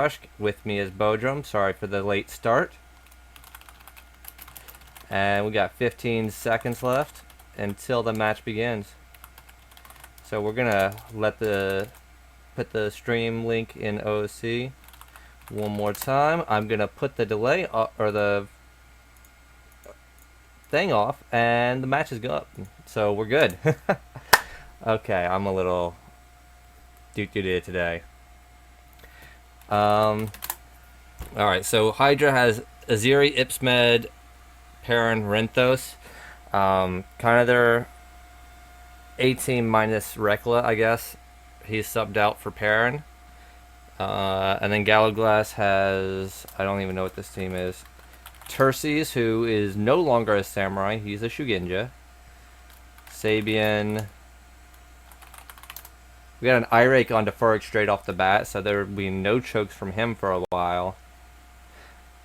Grushg. With me is Bodrum. Sorry for the late start. And we got 15 seconds left until the match begins. So we're gonna put the stream link in OC one more time. I'm gonna put the delay or the thing off, and the match is up. So we're good. Okay, I'm a little doo-doo today. Alright, so Hydra has Azzure, Ipsmed, Perrin, Renthos. Kind of their A-team minus Rekla, I guess. He's subbed out for Perrin. And then Galaglass has, I don't even know what this team is. Terces, who is no longer a samurai. He's a Shugenja. Sabian. We got an Irake onto Furg straight off the bat, so there will be no chokes from him for a while.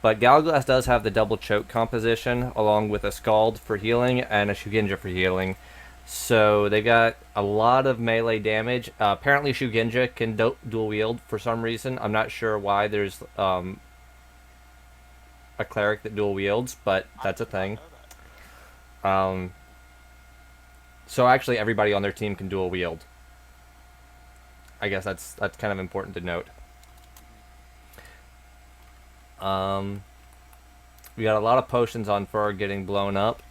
But Galaglass does have the double choke composition, along with a Scald for healing and a Shugenja for healing. So they got a lot of melee damage. Apparently Shugenja can dual wield for some reason. I'm not sure why there's a cleric that dual wields, but that's a thing. So actually everybody on their team can dual wield. I guess that's kind of important to note. We got a lot of potions on Ferg getting blown up.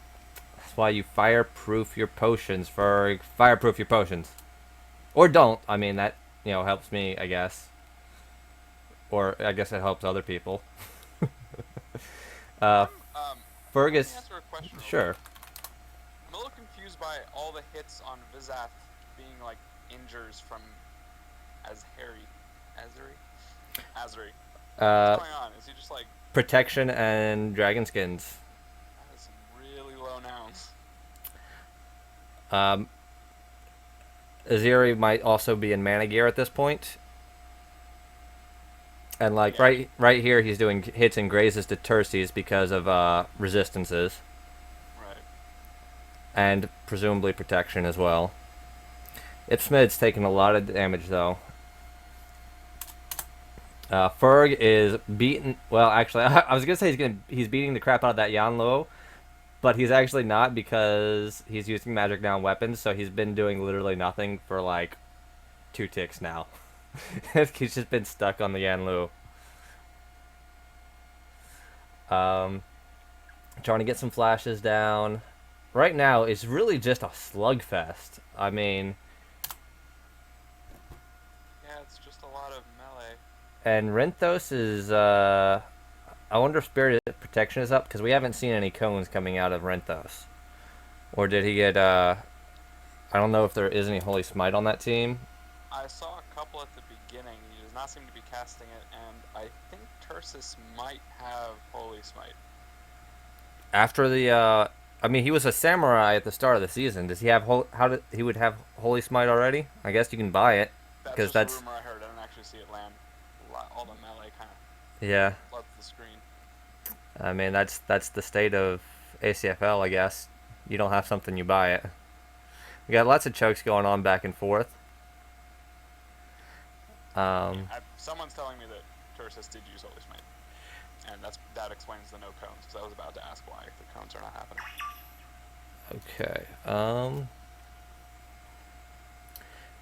That's why you fireproof your potions, Ferg. Fireproof your potions. Or don't. I mean, that, helps me, I guess. Or I guess it helps other people. Ferg is... Answer a question sure. I'm a little confused by all the hits on Vizath being like injures from Azzure. What's going on? Is he just like... Protection and dragon skins. That is some really low nouns. Azzure might also be in mana gear at this point. And like right here he's doing hits and grazes to Terces because of resistances. Right. And presumably protection as well. Ipsmed's taking a lot of damage though. Ferg is beaten. Well, actually, I was gonna say he's beating the crap out of that Yanlo, but he's actually not because he's using magic down weapons. So he's been doing literally nothing for like 2 ticks now. He's just been stuck on the Yanlu. Trying to get some flashes down. Right now, it's really just a slugfest. I mean, yeah, it's just a lot of melee. And Renthos is, I wonder if Spirit Protection is up, because we haven't seen any cones coming out of Renthos. Or did he get, I don't know if there is any Holy Smite on that team. I saw a couple at the beginning. He does not seem to be casting it, and I think Terces might have Holy Smite. After the, I mean, he was a samurai at the start of the season. Does he have, he would have Holy Smite already? I guess you can buy it. That's just a rumor I heard. I didn't actually see it land. All the melee kind of floods the screen. I mean, that's the state of ACFL, I guess. You don't have something, you buy it. We got lots of chokes going on back and forth. Someone's telling me that Terces did use Holy Smite, and that explains the no cones, because I was about to ask why the cones are not happening. Okay.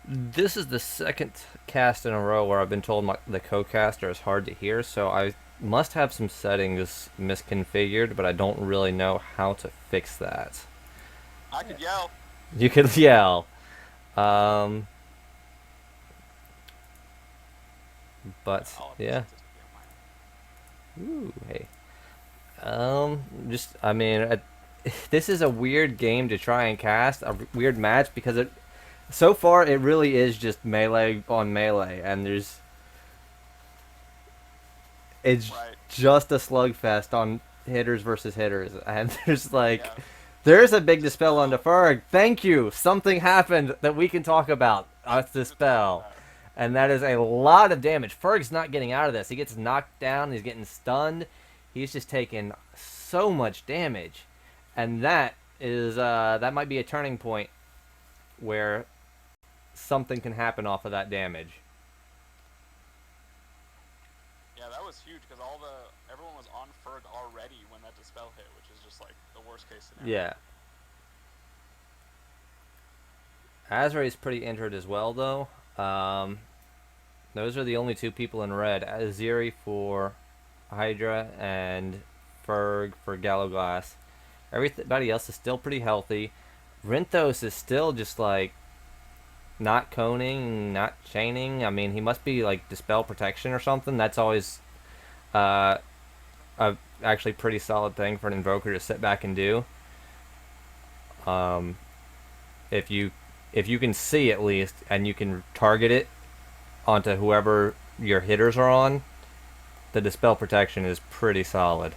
This is the second cast in a row where I've been told the co-caster is hard to hear, so I must have some settings misconfigured, but I don't really know how to fix that. I could yell. You could yell. But yeah. Ooh, hey. I mean, this is a weird game to try and cast, a weird match, because so far it really is just melee on melee, and it's just a slugfest on hitters versus hitters, and there's a big dispel on the Ferg. Thank you. Something happened that we can talk about. Dispel. And that is a lot of damage. Ferg's not getting out of this. He gets knocked down. He's getting stunned. He's just taking so much damage. And that might be a turning point where something can happen off of that damage. was huge because everyone was on Ferg already when that dispel hit, which is just like the worst case scenario. Yeah. Azzure is pretty injured as well, though. Those are the only 2 people in red. Azzure for Hydra and Ferg for Galoglass. Everybody else is still pretty healthy. Rinthos is still just like not coning, not chaining. I mean, he must be like dispel protection or something. That's always a actually pretty solid thing for an invoker to sit back and do. If you can see at least and you can target it onto whoever your hitters are on, the dispel protection is pretty solid.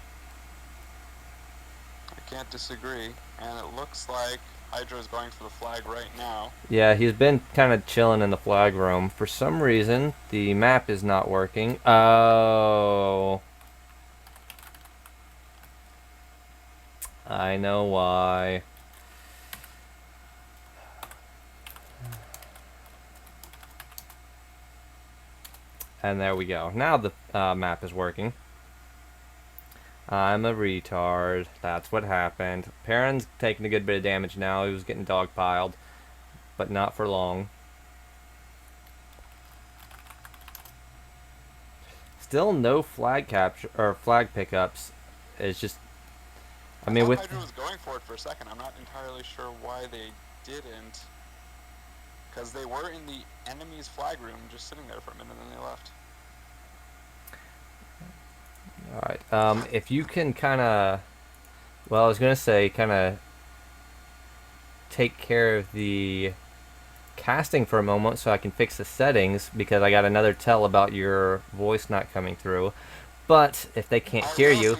I can't disagree, and it looks like Hydra is going for the flag right now. Yeah, he's been kind of chilling in the flag room. For some reason, the map is not working. Oh. I know why. And there we go. Now the map is working. I'm a retard. That's what happened. Perrin's taking a good bit of damage now. He was getting dogpiled, but not for long. Still no flag capture or flag pickups. It's just, I mean, with Hydra was going for it for a second. I'm not entirely sure why they didn't, because they were in the enemy's flag room, just sitting there for a minute, and then they left. Alright, if you can kind of, well, I was going to say kind of take care of the casting for a moment so I can fix the settings, because I got another tell about your voice not coming through. But if they can't hear you...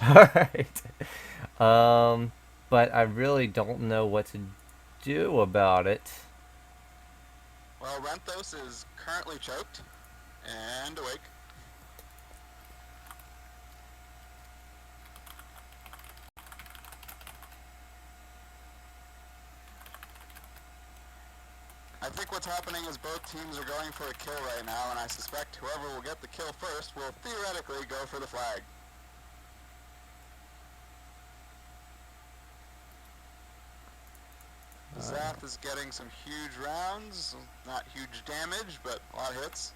Alright. But I really don't know what to do about it. Well, Rinthos is currently choked and awake. I think what's happening is both teams are going for a kill right now, and I suspect whoever will get the kill first will theoretically go for the flag. Thzad is getting some huge rounds, not huge damage, but a lot of hits.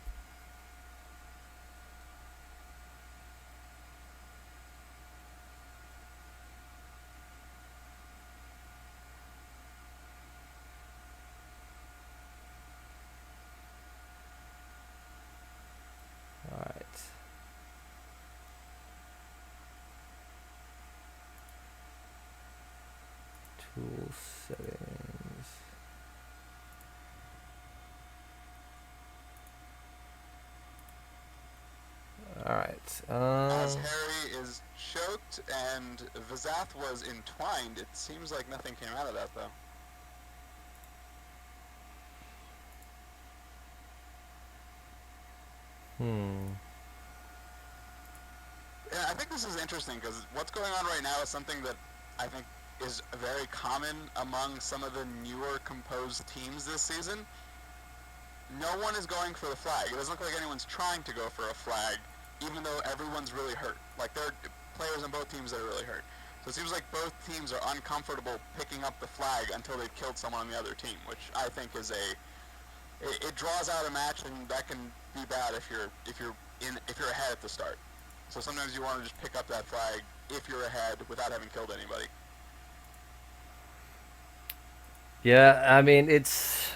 Tool settings. Alright. As Harry is choked and Thzad was entwined, it seems like nothing came out of that, though. Yeah, I think this is interesting, because what's going on right now is something that I think is very common among some of the newer composed teams this season. No one is going for the flag. It doesn't look like anyone's trying to go for a flag, even though everyone's really hurt. Like, there are players on both teams that are really hurt. So it seems like both teams are uncomfortable picking up the flag until they've killed someone on the other team, which I think is it draws out a match, and that can be bad if you're ahead at the start. So sometimes you want to just pick up that flag if you're ahead without having killed anybody. Yeah, I mean, it's...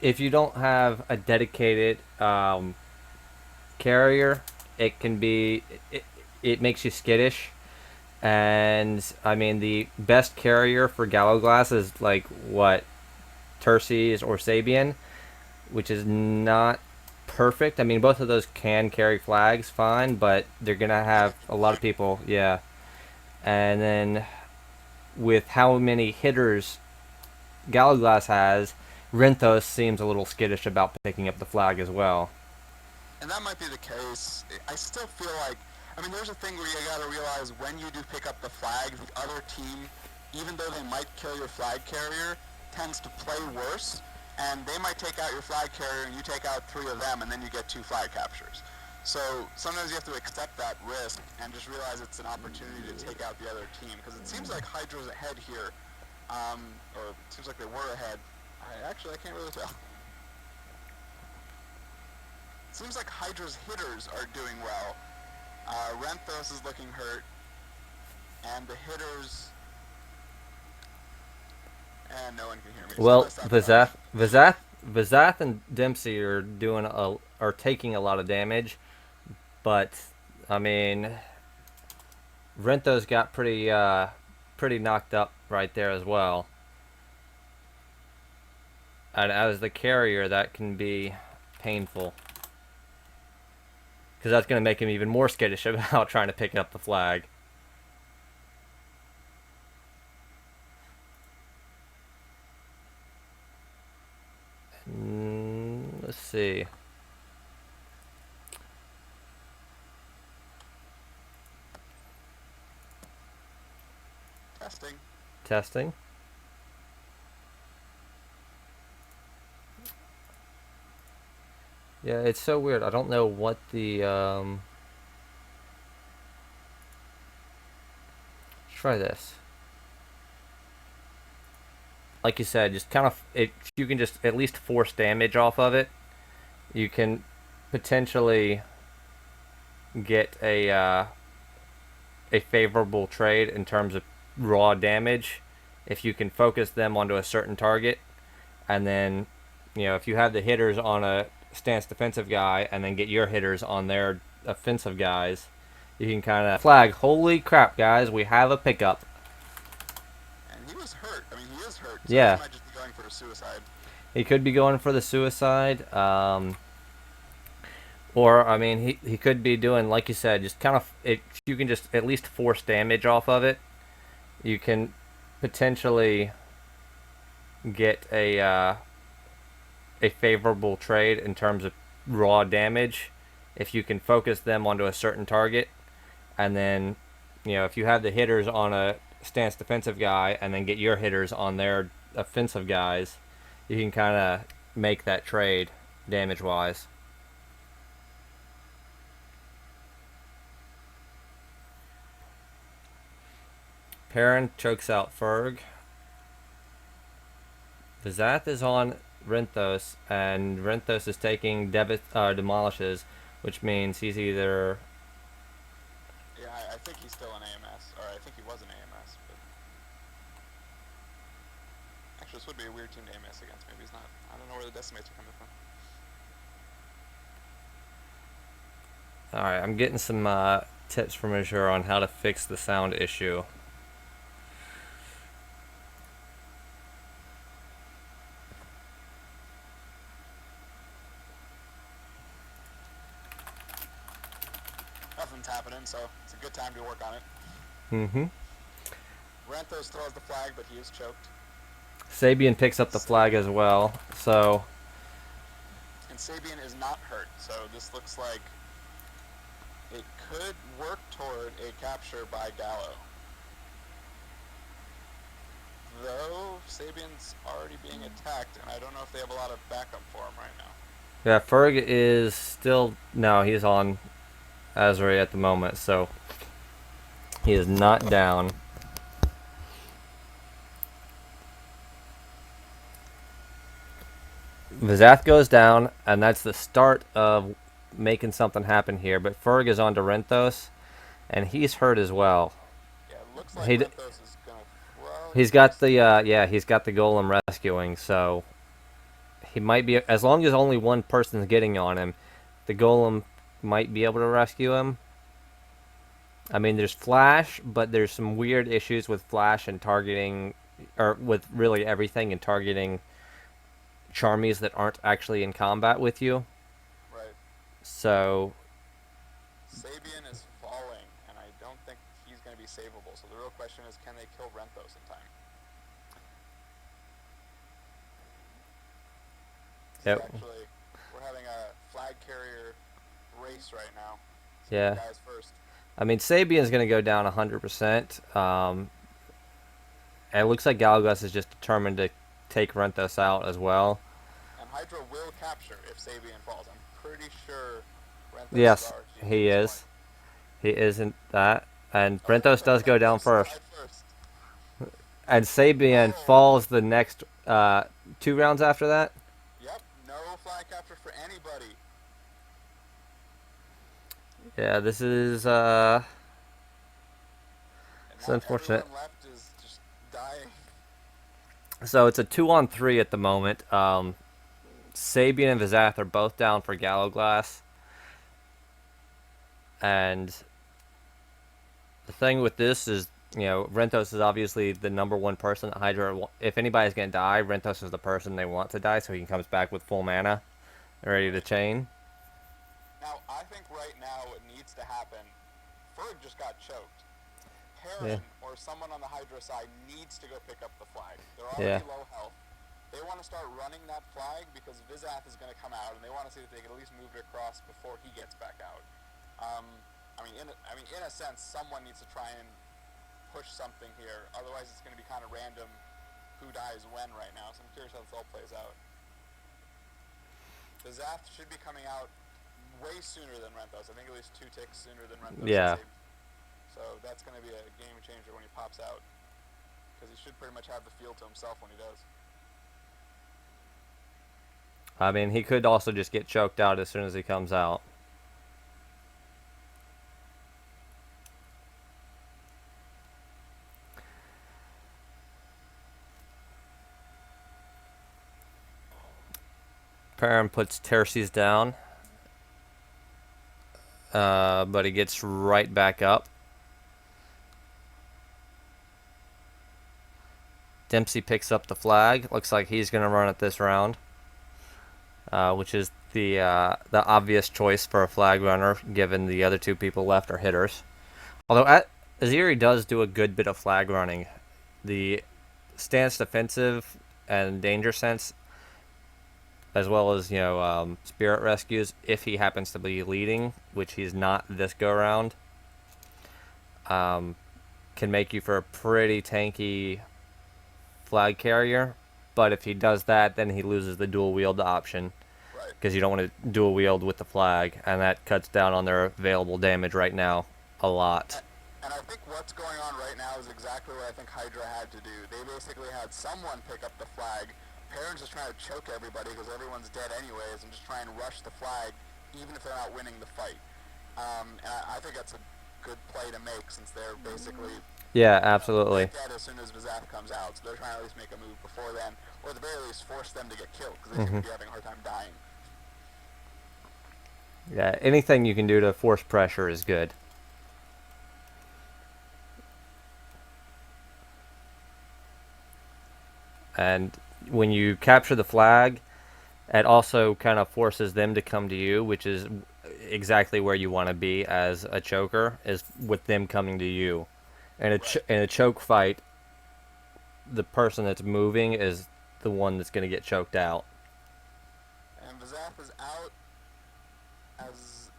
If you don't have a dedicated carrier, it can be... It makes you skittish. And, I mean, the best carrier for Galoglass is, like, what? Terces or Sabian, which is not perfect. I mean, both of those can carry flags fine, but they're going to have a lot of people, yeah. And then, with how many hitters Galoglass has, Rinthos seems a little skittish about picking up the flag as well. And that might be the case. I still feel like, I mean, there's a thing where you gotta realize when you do pick up the flag, the other team, even though they might kill your flag carrier, tends to play worse. and they might take out your flag carrier, and you take out 3 of them, and then you get 2 flag captures. So sometimes you have to accept that risk and just realize it's an opportunity to take out the other team, because it seems like Hydra's ahead here, or it seems like they were ahead. I can't really tell. It seems like Hydra's hitters are doing well. Renthos is looking hurt, and the hitters... And no one can hear me. Well, So Vzath and Dempsey are taking a lot of damage, but I mean, Rento's got pretty knocked up right there as well. And as the carrier, that can be painful, because that's going to make him even more skittish about trying to pick up the flag. Let's see. Testing. Yeah, it's so weird. I don't know what the let's try this. Like you said, just kind of you can just at least force damage off of it. You can potentially get a favorable trade in terms of raw damage if you can focus them onto a certain target, and then if you have the hitters on a stance defensive guy and then get your hitters on their offensive guys, you can kind of flag. Holy crap, guys! We have a pickup. And he was hurt. I mean, he is hurt. So yeah. He might just be going for a suicide. He could be going for the suicide. Or, I mean, he could be doing, like you said, just kind of... you can just at least force damage off of it. You can potentially get a favorable trade in terms of raw damage if you can focus them onto a certain target. And then, if you have the hitters on a stance defensive guy and then get your hitters on their offensive guys, you can kind of make that trade damage-wise. Perrin chokes out Ferg. Vzath is on Renthos, and Renthos is taking demolishes, which means he's either... Yeah, I think he's still an AMS, or I think he was an AMS, but... Actually, this would be a weird team to AMS against. Maybe he's not. I don't know where the decimates are coming from. Alright, I'm getting some tips from Azzure on how to fix the sound issue. Nothing's happening, so it's a good time to work on it. Mm-hmm. Renthos still has the flag, but he is choked. Sabian picks up the flag as well, so... And Sabian is not hurt, so this looks like it could work toward a capture by Gallo. Though, Sabian's already being attacked, and I don't know if they have a lot of backup for him right now. Yeah, Ferg is still... No, he's on Azzure at the moment, so... He is not down. Vzath goes down, and that's the start of making something happen here. But Ferg is on to Renthos, and he's hurt as well. Yeah, it looks like Renthos is gonna throw. He's got the he's got the golem rescuing, so he might be, as long as only one person's getting on him, the golem might be able to rescue him. I mean, there's flash, but there's some weird issues with flash and targeting, or with really everything, and targeting Charmies that aren't actually in combat with you. Right. So... Sabian is falling, and I don't think he's going to be savable. So the real question is, can they kill Renthos in time? Yep. Actually, we're having a flag carrier race right now. So yeah. Guys first. I mean, Sabian's going to go down 100%. And it looks like Galgus is just determined to take Renthos out as well. And Hydra will capture if Sabian falls. I'm pretty sure Renthos is Yes, our GG he at this is. point. He isn't that. And Okay, Brentos so does go down Renthos first. died first. And Sabian Oh, falls the next 2 rounds after that. yep, no flag capture for anybody. Yeah, this is And it's now unfortunate. everyone left is just dying. So it's a 2-on-3 at the moment. Sabian and Vizath are both down for Gallowglass. And the thing with this is, Rentos is obviously the #1 person that Hydra. If anybody's gonna die, Rentos is the person they want to die, so he comes back with full mana, ready to Right. chain. Now, I think right now what needs to happen, Ferg just got choked. Yeah, Perrin or someone on the Hydra side needs to go pick up the flag. They're yeah. already low health. They want to start running that flag because Vizath is going to come out, and they want to see if they can at least move it across before he gets back out. In a sense, someone needs to try and push something here. Otherwise, it's going to be kind of random who dies when right now. So I'm curious how this all plays out. Vizath should be coming out way sooner than Renthos. I think at least 2 ticks sooner than Renthos. Yeah. So that's going to be a game changer when he pops out. Because he should pretty much have the field to himself when he does. I mean, he could also just get choked out as soon as he comes out. Perrin puts Terces down. But he gets right back up. Dempsey picks up the flag. Looks like he's going to run it this round. Which is the obvious choice for a flag runner, given the other 2 people left are hitters. Although Azzure does do a good bit of flag running. The stance defensive and danger sense, as well as spirit rescues, if he happens to be leading, which he's not this go round, can make you for a pretty tanky flag carrier. But if he does that, then he loses the dual wield option, because you don't want to dual wield with the flag, and that cuts down on their available damage right now a lot. And I think what's going on right now is exactly what I think Hydra had to do. They basically had someone pick up the flag. Perrin's just trying to choke everybody because everyone's dead anyways, and just try and rush the flag, even if they're not winning the fight. And I think that's a good play to make, since they're basically Yeah, absolutely. dead as soon as Vizath comes out. So they're trying to at least make a move before then, or at the very least force them to get killed, because they seem to be having a hard time dying. Yeah, anything you can do to force pressure is good. And when you capture the flag, it also kind of forces them to come to you, which is exactly where you want to be as a choker, is with them coming to you. In a choke fight, the person that's moving is the one that's going to get choked out. And Vizath is out. As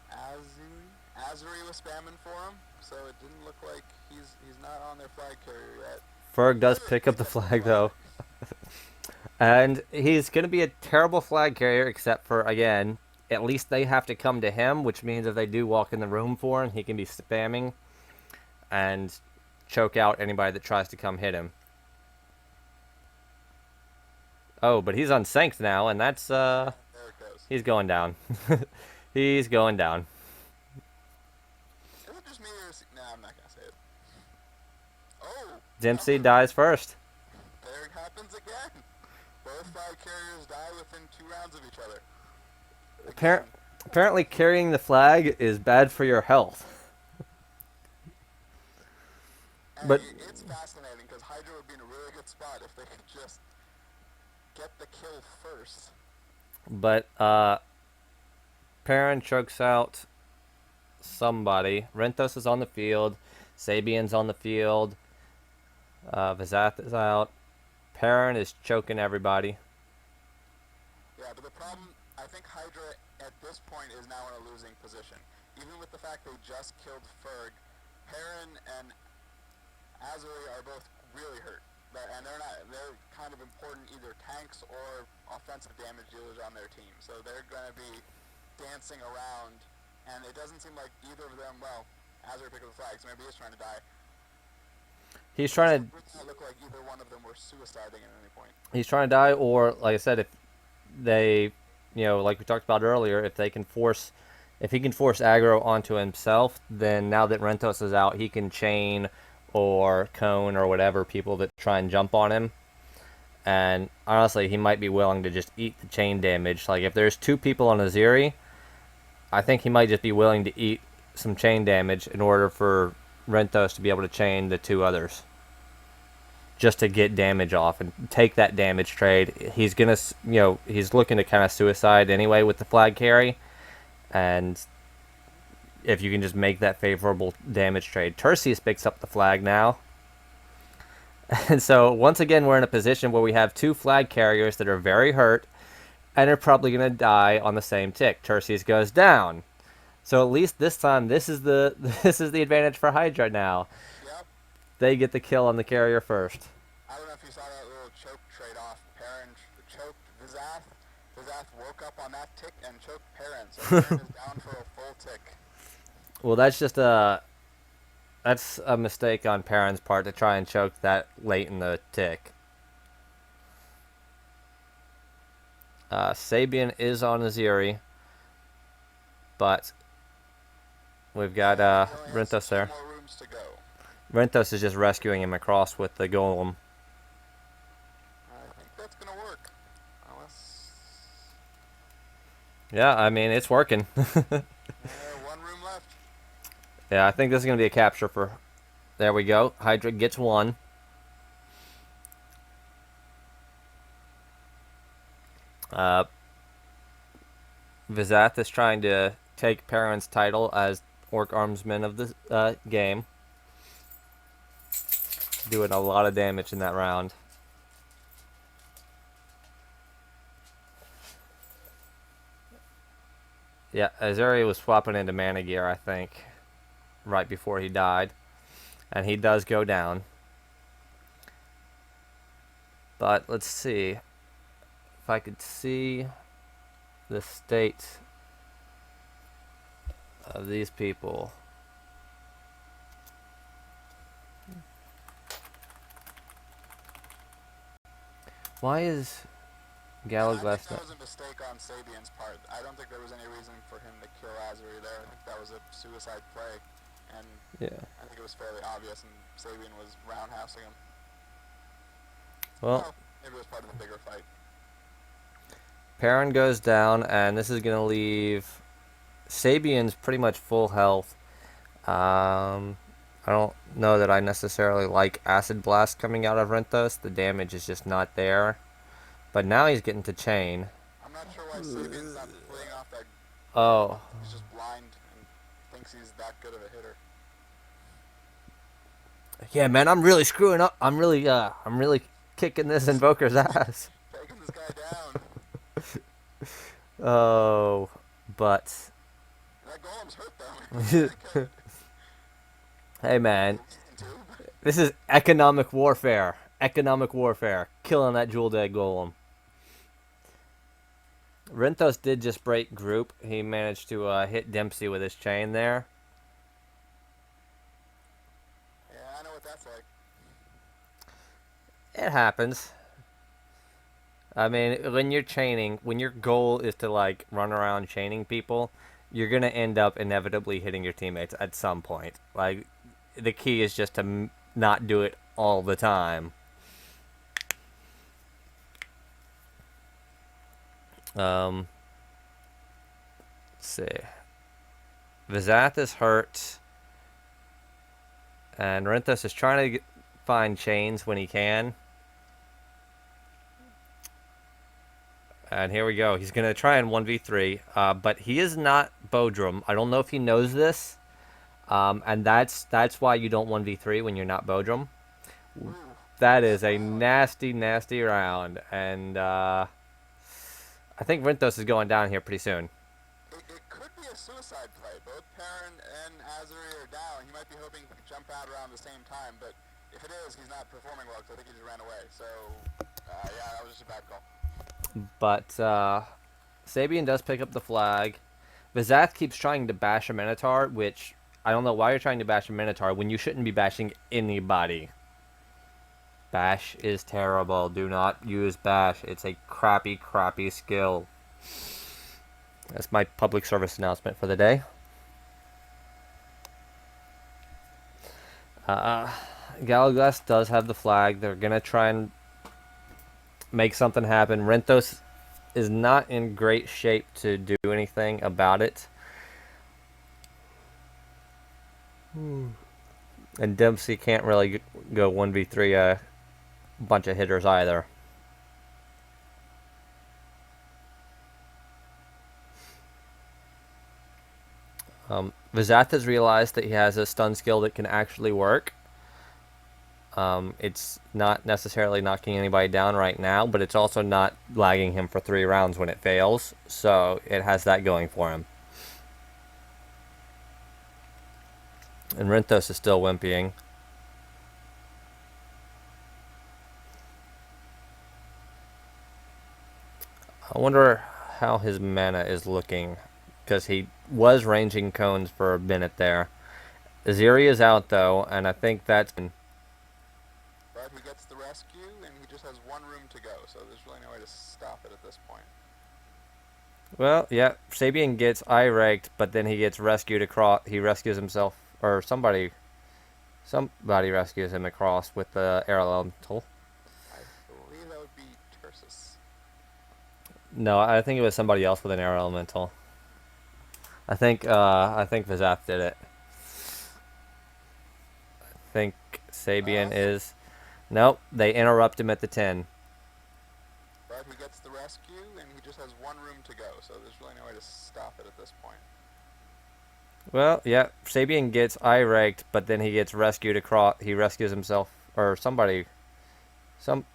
Azzure was spamming for him, so it didn't look like he's not on their flag carrier yet. Ferg does pick up the flag, though. And he's going to be a terrible flag carrier, except for, again, at least they have to come to him, which means if they do walk in the room for him, he can be spamming and choke out anybody that tries to come hit him. Oh, but he's unsynced now, and that's, There it goes. he's going down. He's going down. Is it just me or nah, I'm not gonna say it. Oh! Dempsey dies first. There it happens again! Both flag carriers die within 2 rounds of each other. Apparently carrying the flag is bad for your health. And But it's fascinating, because Hydra would be in a really good spot if they could just get the kill first. But Perrin chokes out somebody. Renthos is on the field. Sabian's on the field. Vizath is out. Perrin is choking everybody. Yeah, but the problem, I think Hydra at this point is now in a losing position. Even with the fact they just killed Ferg, Perrin and Azzure are both really hurt. And they're kind of important either tanks or offensive damage dealers on their team. So they're going to be dancing around, and it doesn't seem like either of them, well, Azzure picked up the flag, so maybe he's trying to die. He's trying to... It doesn't look like either one of them were suiciding at any point. He's trying to die, or, like I said, if they, like we talked about earlier, if he can force aggro onto himself, then now that Rentos is out, he can chain or cone or whatever people that try and jump on him. And honestly, he might be willing to just eat the chain damage. Like, if there's 2 people on Azzure, I think he might just be willing to eat some chain damage in order for Rentos to be able to chain the 2 others. Just to get damage off and take that damage trade. He's gonna, he's looking to kind of suicide anyway with the flag carry. And if you can just make that favorable damage trade. Thrazgash picks up the flag now. And so, once again, we're in a position where we have 2 flag carriers that are very hurt and are probably going to die on the same tick. Thrazgash goes down. So at least this time, this is the advantage for Hydra now. Yep. They get the kill on the carrier first. I don't know if you saw that little choke trade-off. Perrin choked Thzad. Thzad woke up on that tick and choked Perrin. So Perrin is down for a full tick. Well, that's just a mistake on Perrin's part to try and choke that late in the tick. Sabian is on Azzure, but we've got Rentos there. More rooms to go. Rentos is just rescuing him across with the golem. I think that's gonna work. Unless... Yeah, I mean, it's working. 1 room left. Yeah, I think this is going to be a capture for... There we go. Hydra gets 1. Vizath is trying to take Perrin's title as Orc Armsman of the game. Doing a lot of damage in that round. Yeah, Azzure was swapping into mana gear, I think, right before he died. And he does go down. But let's see if I could see the state of these people. Why is Galaglass I think that was a mistake on Sabian's part. I don't think there was any reason for him to kill Azzure there. I think that was a suicide play. And yeah. I think it was fairly obvious, and Sabian was roundhousing him. Well, maybe it was part of the bigger fight. Perrin goes down, and this is going to leave Sabian's pretty much full health. I don't know that I necessarily like Acid Blast coming out of Rentos. The damage is just not there. But now he's getting to chain. I'm not sure why Sabian's not playing off that. Oh. He's just blind and thinks he's that good of a hitter. Yeah, man, I'm really screwing up. I'm really kicking this Invoker's ass. Taking this guy down. Oh, but... That golem's hurt, though. Hey, man. This is economic warfare. Economic warfare. Killing that Jewel Dead Golem. Rentos did just break group. He managed to hit Dempsey with his chain there. Yeah, I know what that's like. It happens. I mean, when you're chaining, when your goal is to, like, run around chaining people, you're going to end up inevitably hitting your teammates at some point. Like, the key is just to not do it all the time. Let's see. Vizath is hurt. And Rentos is trying to find chains when he can. And here we go. He's going to try and 1v3. But he is not Bodrum. I don't know if he knows this. And that's why you don't 1v3 when you're not Bodrum. That is a nasty, nasty round. And I think Rentos is going down here pretty soon. It could be a suicide play. Both Perrin and Azzure are down. He might be hoping he can jump out around the same time. But if it is, he's not performing well because I think he just ran away. So, yeah, that was just a bad call. But Sabian does pick up the flag. Vizath keeps trying to bash a Minotaur, which I don't know why you're trying to bash a Minotaur when you shouldn't be bashing anybody. Bash is terrible. Do not use bash. It's a crappy, crappy skill. That's my public service announcement for the day. Galaglas does have the flag. They're going to try and make something happen. Renthos is not in great shape to do anything about it. And Dempsey can't really go 1v3 a bunch of hitters either. Vizath has realized that he has a stun skill that can actually work. It's not necessarily knocking anybody down right now, but it's also not lagging him for 3 rounds when it fails. So it has that going for him. And Renthos is still wimpying. I wonder how his mana is looking, because he was ranging cones for a minute there. Azzure is out though, and I think that's... But he gets the rescue, and he just has 1 room to go, so there's really no way to stop it at this point. Well, yeah, Sabian gets eye-raked, but then he gets rescued across. He rescues himself, or somebody rescues him across with the air elemental. I believe that would be Tursus. No, I think it was somebody else with an air elemental. I think Vizath did it. I think Sabian is... Nope, they interrupt him at the 10. But he gets the rescue, and he just has 1 room to go, so there's really no way to stop it at this point. Well, yeah, Sabian gets eye-raked, but then he gets rescued across. He rescues himself, or somebody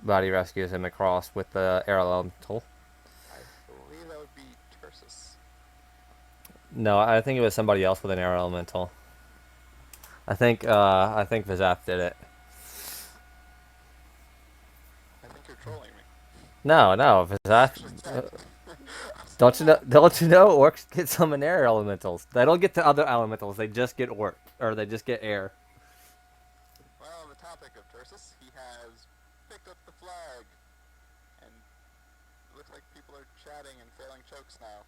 rescues him across with the air elemental. I believe that would be Tursus. No, I think it was somebody else with an air elemental. I think Vizath did it. I think you're trolling me. No, Vizath. Don't you know orcs get summon air elementals? They don't get to other elementals. They just get orc, or they just get air. Well, on the topic of Tursus, he has picked up the flag, and it looks like people are chatting and failing chokes now.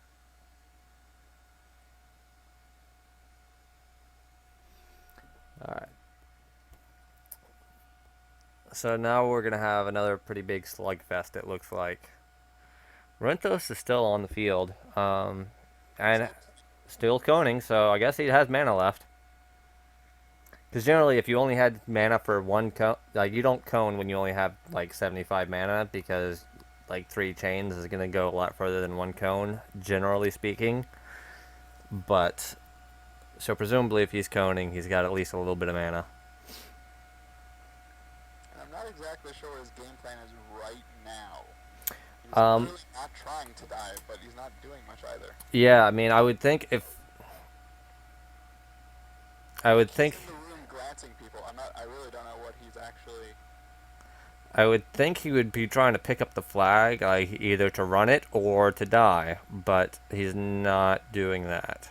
Alright. So now we're going to have another pretty big slugfest, it looks like. Renthos is still on the field. And still coning, so I guess he has mana left. Because generally, if you only had mana for 1 cone, like, you don't cone when you only have, like, 75 mana, because, like, 3 chains is going to go a lot further than 1 cone, generally speaking. But, so presumably if he's coning, he's got at least a little bit of mana. I'm not exactly sure what his game plan is right now. He's really not trying to die, but he's not doing much either. Yeah, I mean, I would think He's in the room glancing people. I really don't know what he's actually... I would think he would be trying to pick up the flag, like, either to run it or to die, but he's not doing that.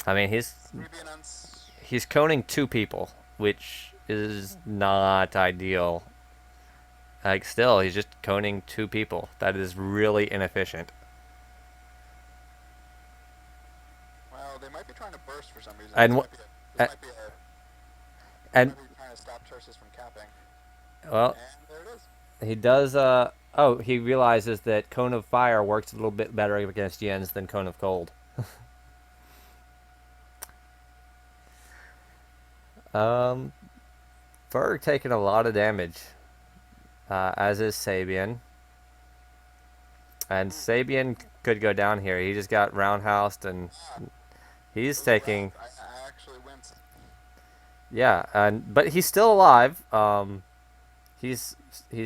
I mean, he's coning 2 people, which is not ideal. Like, still, he's just coning 2 people. That is really inefficient. Well, they might be trying to burst for some reason. And this might be trying to stop Tursus from capping. Well, and there it is. he does, oh, he realizes that Cone of Fire works a little bit better against Jens than Cone of Cold. Ferg taking a lot of damage, as is Sabian. And Sabian could go down here. He just got roundhoused, and he's taking... I actually winced. Yeah, but he's still alive. He's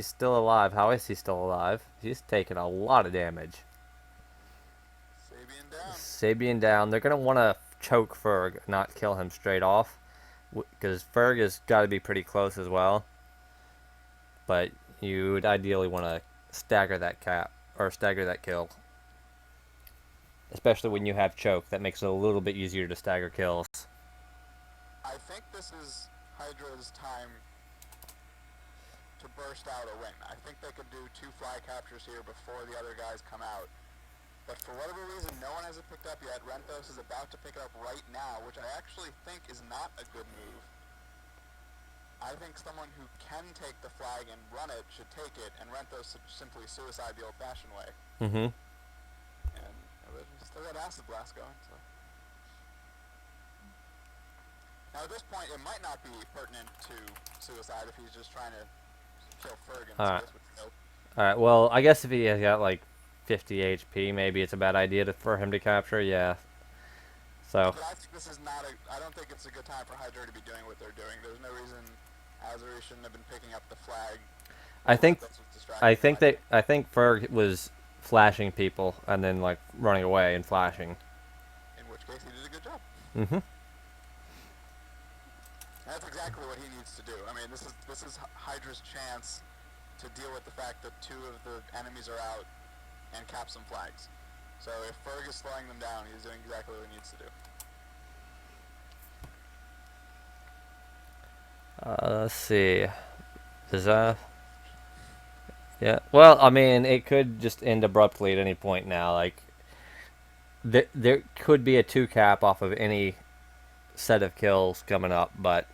still alive. How is he still alive? He's taking a lot of damage. Sabian down. Sabian down. They're going to want to choke Ferg, not kill him straight off. Because Ferg has got to be pretty close as well. But you would ideally want to stagger that cap or stagger that kill, especially when you have choke. That makes it a little bit easier to stagger kills. I think this is Hydra's time to burst out a win. I think they could do 2 flag captures here before the other guys come out. But for whatever reason, no one has it picked up yet. Renthos is about to pick it up right now, which I actually think is not a good move. I think someone who can take the flag and run it should take it, and Renthos should simply suicide the old-fashioned way. Mm-hmm. And still got Acid Blast going, so... Now at this point, it might not be pertinent to suicide if he's just trying to kill Ferg. Alright. Alright, well, I guess if he has got, like, 50 HP, maybe it's a bad idea for him to capture, yeah. So. But I think this is not I don't think it's a good time for Hydra to be doing what they're doing. There's no reason Azzure shouldn't have been picking up the flag. I think Ferg was flashing people and then, like, running away and flashing. In which case, he did a good job. Mm-hmm. That's exactly what he needs to do. I mean, this is Hydra's chance to deal with the fact that 2 of the enemies are out and cap some flags. So if Ferg is slowing them down, he's doing exactly what he needs to do. Let's see. Is that... Yeah. Well, I mean, it could just end abruptly at any point now. Like, there could be a 2 cap off of any set of kills coming up, but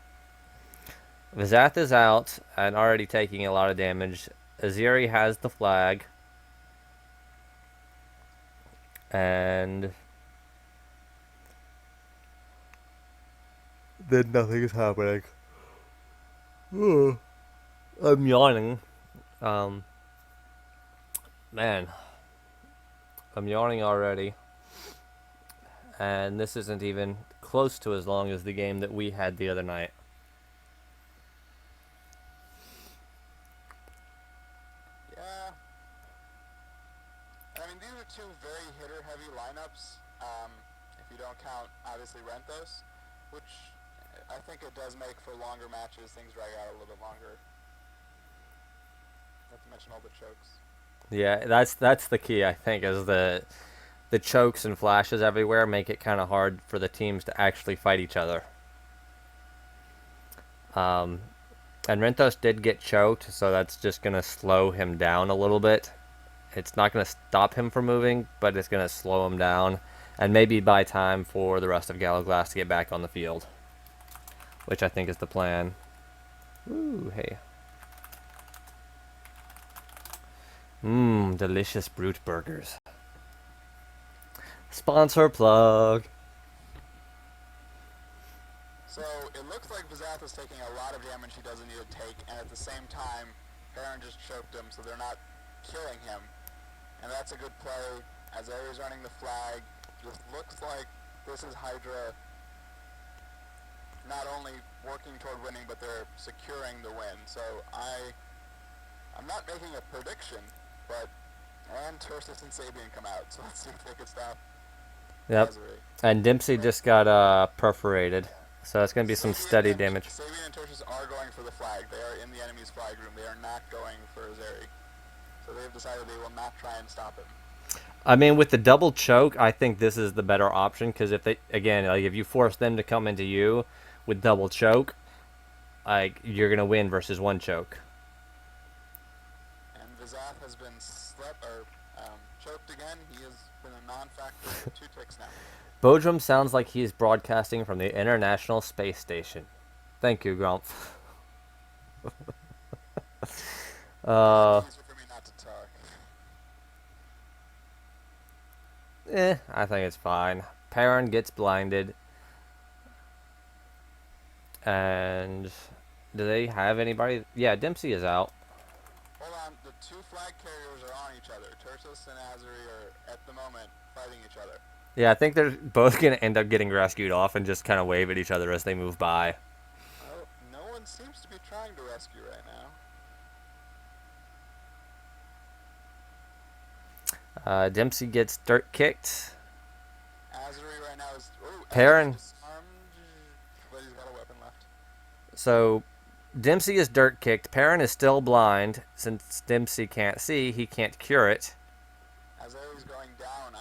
Thzad is out and already taking a lot of damage. Azzure has the flag. And then nothing is happening. I'm yawning. Man. I'm yawning already. And this isn't even close to as long as the game that we had the other night. Yeah. I mean, these are 2 very hitter-heavy lineups, if you don't count, obviously, Renthos, which I think it does make for longer matches. Things drag out a little bit longer. Not to mention all the chokes. Yeah, that's the key, I think, is the chokes and flashes everywhere make it kind of hard for the teams to actually fight each other. And Renthos did get choked, so that's just going to slow him down a little bit. It's not going to stop him from moving, but it's going to slow him down and maybe buy time for the rest of Galaglass to get back on the field, which I think is the plan. Ooh, hey. Delicious brute burgers. Sponsor plug. So it looks like Thzad is taking a lot of damage he doesn't need to take, and at the same time, Baron just choked him, so they're not killing him. And that's a good play. Azzure is running the flag. Just looks like this is Hydra not only working toward winning, but they're securing the win. So I'm not making a prediction, but and Tursus and Sabian come out, so let's see if they can stop. Yep. Nazerin. And Dempsey just got perforated, so it's going to be some steady damage. Sabian and Tursus are going for the flag. They are in the enemy's flag room. They are not going for Azzure. So they've decided they will not try and stop him. I mean, with the double choke, I think this is the better option, because if they, again, like if you force them to come into you with double choke, like you're gonna win versus 1 choke. And Thzad has been choked again. He has been a non-factor for 2 ticks now. Bodrum sounds like he is broadcasting from the International Space Station. Thank you, Grumpf. It's easier for me not to talk. I think it's fine. Perrin gets blinded. And do they have anybody? Yeah, Dempsey is out. Hold on, the 2 flag carriers are on each other. Tursus and Azzure are, at the moment, fighting each other. Yeah, I think they're both going to end up getting rescued off and just kind of wave at each other as they move by. Oh, no one seems to be trying to rescue right now. Dempsey gets dirt kicked. Azzure right now is... Perrin. Disarmed, but he's got a weapon left. So, Dempsey is dirt kicked. Perrin is still blind. Since Dempsey can't see, he can't cure it. Azzure's going down.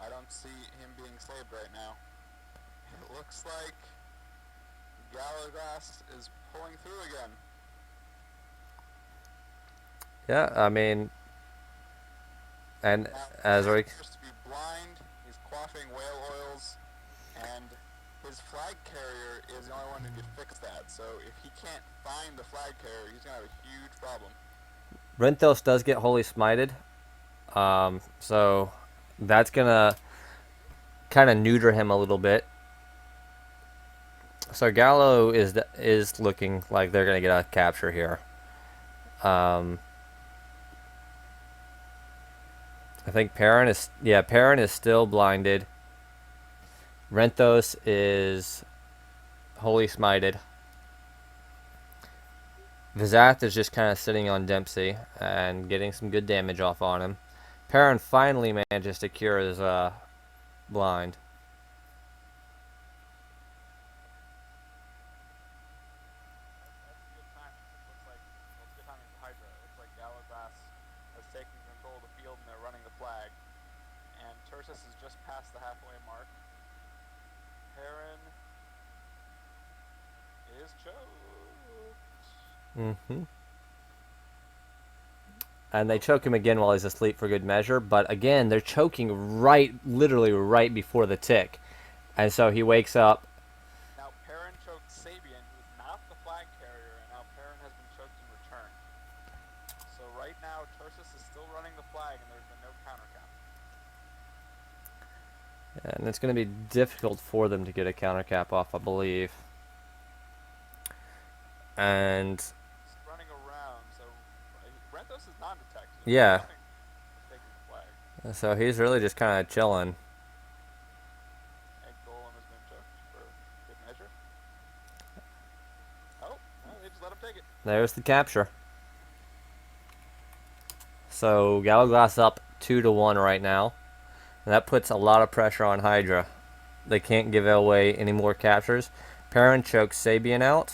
I don't see him being saved right now. It looks like Galaglass is pulling through again. Yeah, I mean, and Now, Azzure. appears to be blind. He's quaffing whale oils, and his flag carrier is the only one who could fix that. So if he can't find the flag carrier, he's gonna have a huge problem. Renthos does get Holy Smited. So that's gonna kind of neuter him a little bit. So Gallo is looking like they're gonna get a capture here. I think Perrin is still blinded. Renthos is Holy Smited. Thzad is just kind of sitting on Dempsey and getting some good damage off on him. Perrin finally manages to cure his blind. That's a good timing. It looks like it's good timing for Hydra. It looks like Galaglass has taken control of the field and they're running the flag. And Tursus is just past the halfway mark. Perrin is choked. And they choke him again while he's asleep for good measure. But again, they're choking literally right before the tick. And so he wakes up. Now Perrin choked Sabian, who's not the flag carrier, and now Perrin has been choked in return. So right now, Tursus is still running the flag, and there's been no counter cap. And it's going to be difficult for them to get a counter cap off, I believe. And He's running around, so Renthos is non-detected. yeah. Taking the flag. So he's really just kind of chilling. Egg Golem has been choked for good measure. Oh, no, they just let him take it. There's the capture. So Galaglass up 2-1 right now. And that puts a lot of pressure on Hydra. They can't give away any more captures. Perrin chokes Sabian out.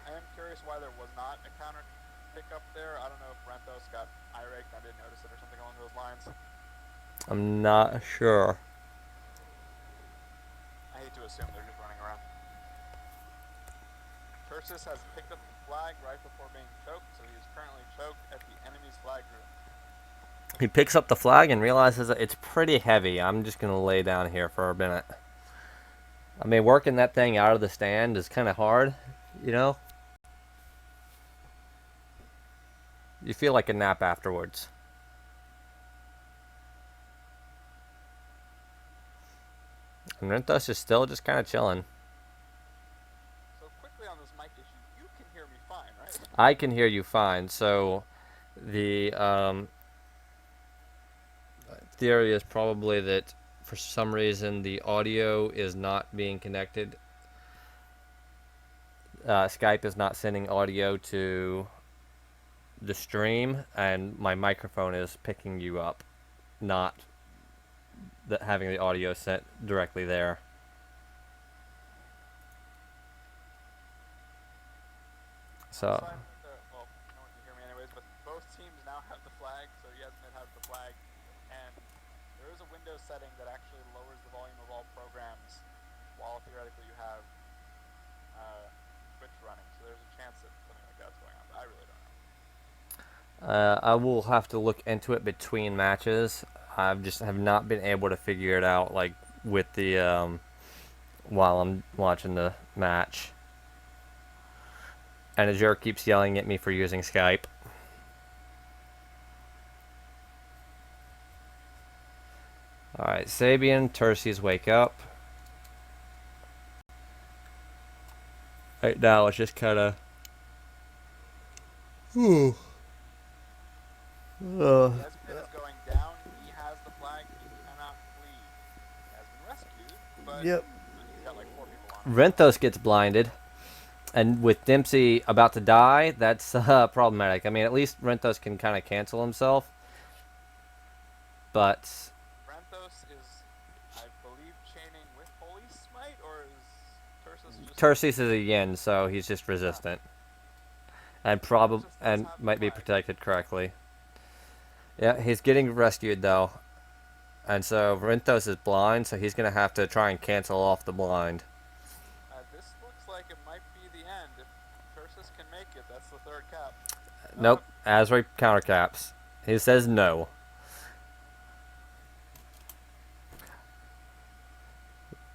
I am curious why there was not a counter pickup there. I don't know if Renthos got irate and I didn't notice it or something along those lines. I'm not sure. I hate to assume they're just running around. Tursus has picked up the flag right before being choked, so he is currently choked at the enemy's flag group. He picks up the flag and realizes that it's pretty heavy. I'm just going to lay down here for a minute. I mean, working that thing out of the stand is kind of hard, you know? You feel like a nap afterwards. And Renthos is still just kind of chilling. So quickly on this mic issue, you can hear me fine, right? I can hear you fine. So the theory is probably that for some reason the audio is not being connected. Skype is not sending audio to the stream, and my microphone is picking you up, not having the audio sent directly there. So. Well, no one can hear me anyways, but both teams now have the flag, so Yasmin has the flag, and there is a Windows setting that actually lowers the volume of all programs while theoretically you have Twitch running, so there's a chance that something like that's going on, but I really don't know. I will have to look into it between matches. I just have not been able to figure it out, like, with the, while I'm watching the match. And Azzure keeps yelling at me for using Skype. Alright, Sabian, Turses wake up. Right now it's just kind of... Yasmin is going down, he has the flag, he cannot flee. He has been rescued, but he's got like 4 people on him. Renthos gets blinded. And with Dempsey about to die, that's problematic. I mean, at least Renthos can kind of cancel himself. But... Renthos is, I believe, chaining with Holy Smite, or is Tursus just... Turses is a yin, so he's just resistant. and It's probably just this and happened might be twice. protected correctly. Yeah, he's getting rescued though, and so Rinthos is blind, so he's gonna have to try and cancel off the blind. This looks like it might be the end. If Tursus can make it, that's the third cap. Nope, Azzure countercaps. He says no.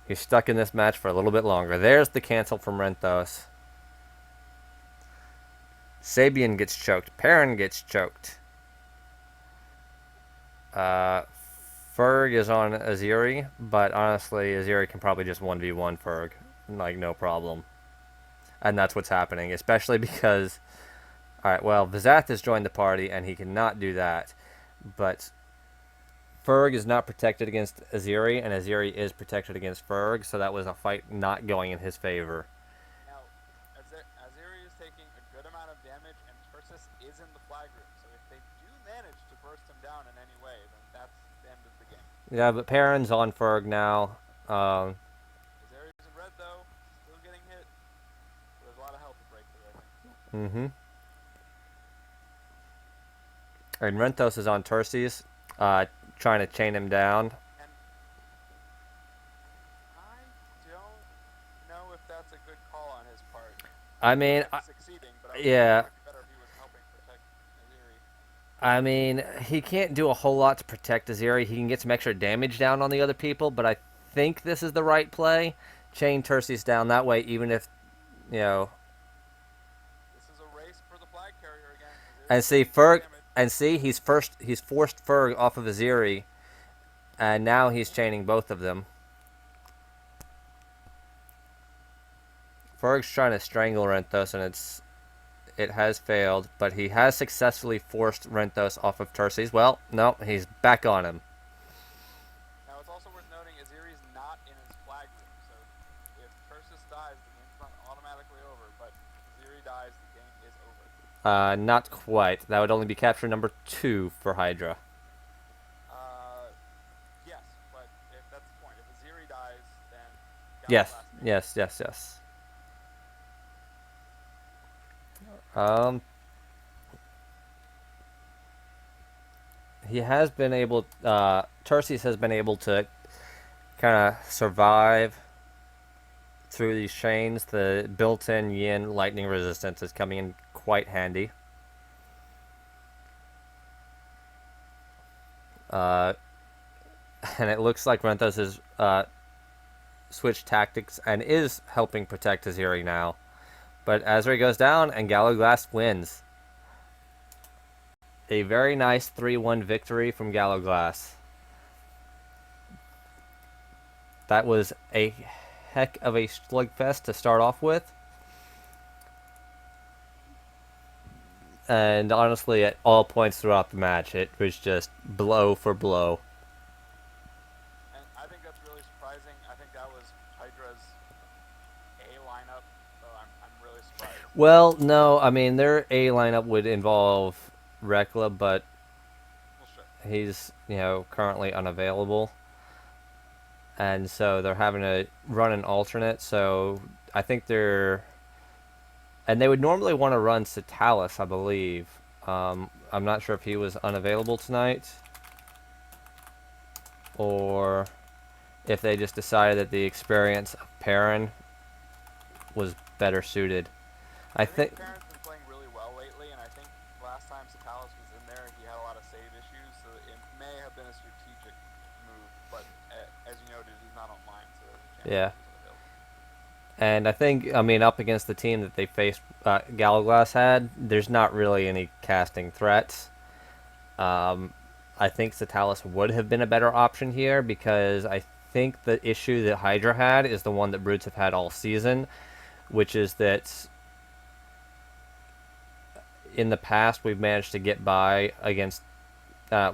He's stuck in this match for a little bit longer. There's the cancel from Rinthos. Sabian gets choked. Perrin gets choked. Uh, Ferg is on Azzure, but honestly, Azzure can probably just 1v1 Ferg. Like, no problem. And that's what's happening, especially because... Alright, well, Thzad has joined the party, and he cannot do that. But Ferg is not protected against Azzure, and Azzure is protected against Ferg, so that was a fight not going in his favor. Now, Azzure is taking a good amount of damage, and Tursus is in the flag room. So if they do manage to burst him down in any way, then that's the end of the game. Yeah, but Perrin's on Ferg now. Azzure is in red, though. Still getting hit. So there's a lot of health to break through, I think. Mm-hmm. And Rinthos is on Turses, trying to chain him down. And I don't know if that's a good call on his part. I mean, Succeeding, but yeah. it would be better if he was helping protect Nazerin. I mean, he can't do a whole lot to protect Azzure. He can get some extra damage down on the other people, but I think this is the right play. Chain Turses down that way, even if, you know... This is a race for the flag carrier again. And see, Ferg... And see, he's forced Ferg off of Azzure, and now he's chaining both of them. Ferg's trying to strangle Rinthos, and it has failed, but he has successfully forced Rinthos off of Turses. Well, no, he's back on him. Now, it's also worth noting Aziri's not in his flag room, so if Tursus dies, the game's not automatically over, but if Azzure dies, the game is over. Not quite. That would only be capture number 2 for Hydra. Yes, but if that's the point. If Azzure dies, then... Yes. He has been able... Turses has been able to kind of survive through these chains. The built-in Yin lightning resistance is coming in quite handy. And it looks like Rinthos has switched tactics and is helping protect Azzure now. But Azzure goes down and Gallowglass wins. A very nice 3-1 victory from Gallowglass. That was a heck of a slugfest to start off with. And honestly, at all points throughout the match, it was just blow for blow. And I think that's really surprising. I think that was Hydra's A lineup, so I'm really surprised. Well, no, I mean, their A lineup would involve Rekla, but he's, currently unavailable. And so they're having to run an alternate, so I think they're... And they would normally want to run Sitalis, I believe. I'm not sure if he was unavailable tonight, or if they just decided that the experience of Perrin was better suited. I think Perrin's been playing really well lately, and I think last time Sitalis was in there, he had a lot of save issues, so it may have been a strategic move, but as you noted, he's not online, so there's a chance yeah. he's unavailable. And I think, up against the team that they faced, Gallowglass had, there's not really any casting threats. I think Sitalis would have been a better option here, because I think the issue that Hydra had is the one that Brutes have had all season, which is that in the past we've managed to get by against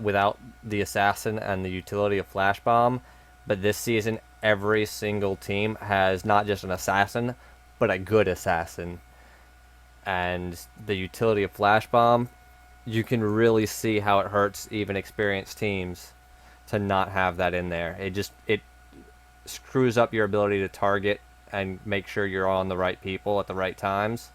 without the assassin and the utility of Flash Bomb, but this season every single team has not just an assassin, but a good assassin. And the utility of Flash Bomb, you can really see how it hurts even experienced teams to not have that in there. It screws up your ability to target and make sure you're on the right people at the right times.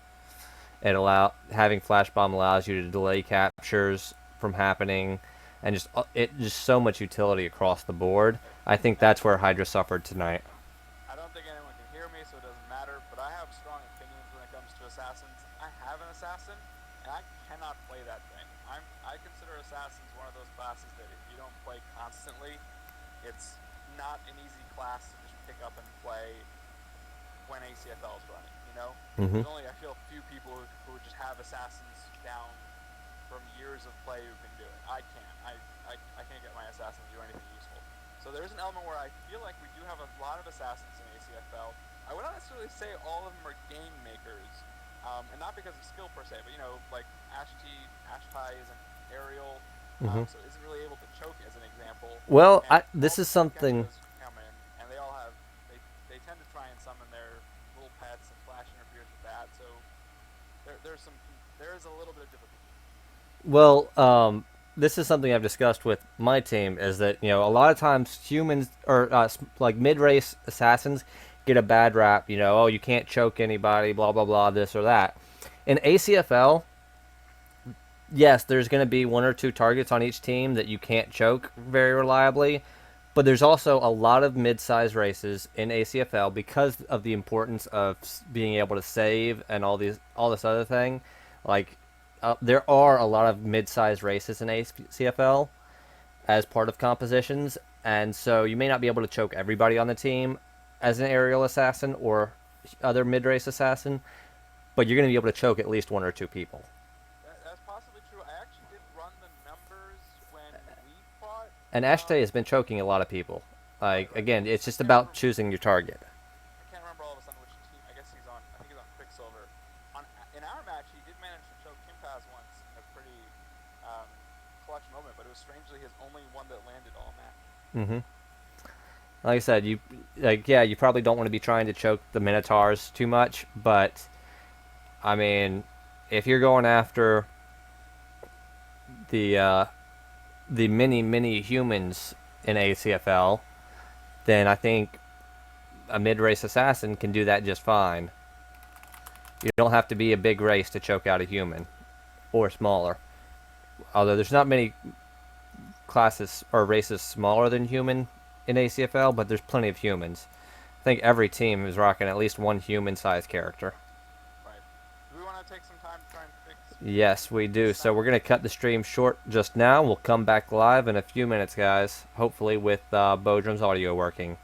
Having flash bomb allows you to delay captures from happening, and just so much utility across the board. I think And that's where Hydra suffered tonight. I don't think anyone can hear me, so it doesn't matter. But I have strong opinions when it comes to assassins. I have an assassin, and I cannot play that thing. I consider assassins one of those classes that if you don't play constantly, it's not an easy class to just pick up and play when ACFL is running. You know, Hmm. there's only I feel few people who just have assassins down from years of play who can do it. I can't. I can't get my assassin to do anything useful. So there's an element where I feel like we do have a lot of assassins in ACFL. I would not necessarily say all of them are game makers, and not because of skill per se, but like Ashtai is an aerial, Hmm. so isn't really able to choke as an example. Well, And this all is the something. Gekos come in, and they all have they tend to try and summon their little pets, and Flash interferes with that. So there is a little bit of difficulty. Well, this is something I've discussed with my team. Is that a lot of times humans or like mid-race assassins get a bad rap. Oh, you can't choke anybody, blah blah blah, this or that. In ACFL, yes, there's going to be one or two targets on each team that you can't choke very reliably, but there's also a lot of mid-sized races in ACFL because of the importance of being able to save and all this other thing. Like, there are a lot of mid-sized races in ACFL as part of compositions, and so you may not be able to choke everybody on the team as an aerial assassin or other mid-race assassin, but you're going to be able to choke at least one or two people. That's possibly true. I actually did run the numbers when we fought. And Ashtay has been choking a lot of people. Right, Like, right. again, it's I just can't about remember. choosing your target. I can't remember all of a sudden which team. I guess he's on. I think he's on Quicksilver. In our match, he did manage to choke Kimpaz once in a pretty um, clutch moment, but it was strangely his only one that landed all match. Hmm. Like I said, yeah, you probably don't want to be trying to choke the Minotaurs too much, but I mean, if you're going after the uh, the mini humans in ACFL, then I think a mid-race assassin can do that just fine. You don't have to be a big race to choke out a human, or smaller. Although there's not many classes or races smaller than human in ACFL, but there's plenty of humans. I think every team is rocking at least one human-sized character. Right. Do we want to take some time to try and fix Yes, we this do. So sound? we're gonna cut the stream short just now. We'll come back live in a few minutes, guys. Hopefully with Bodrum's audio working.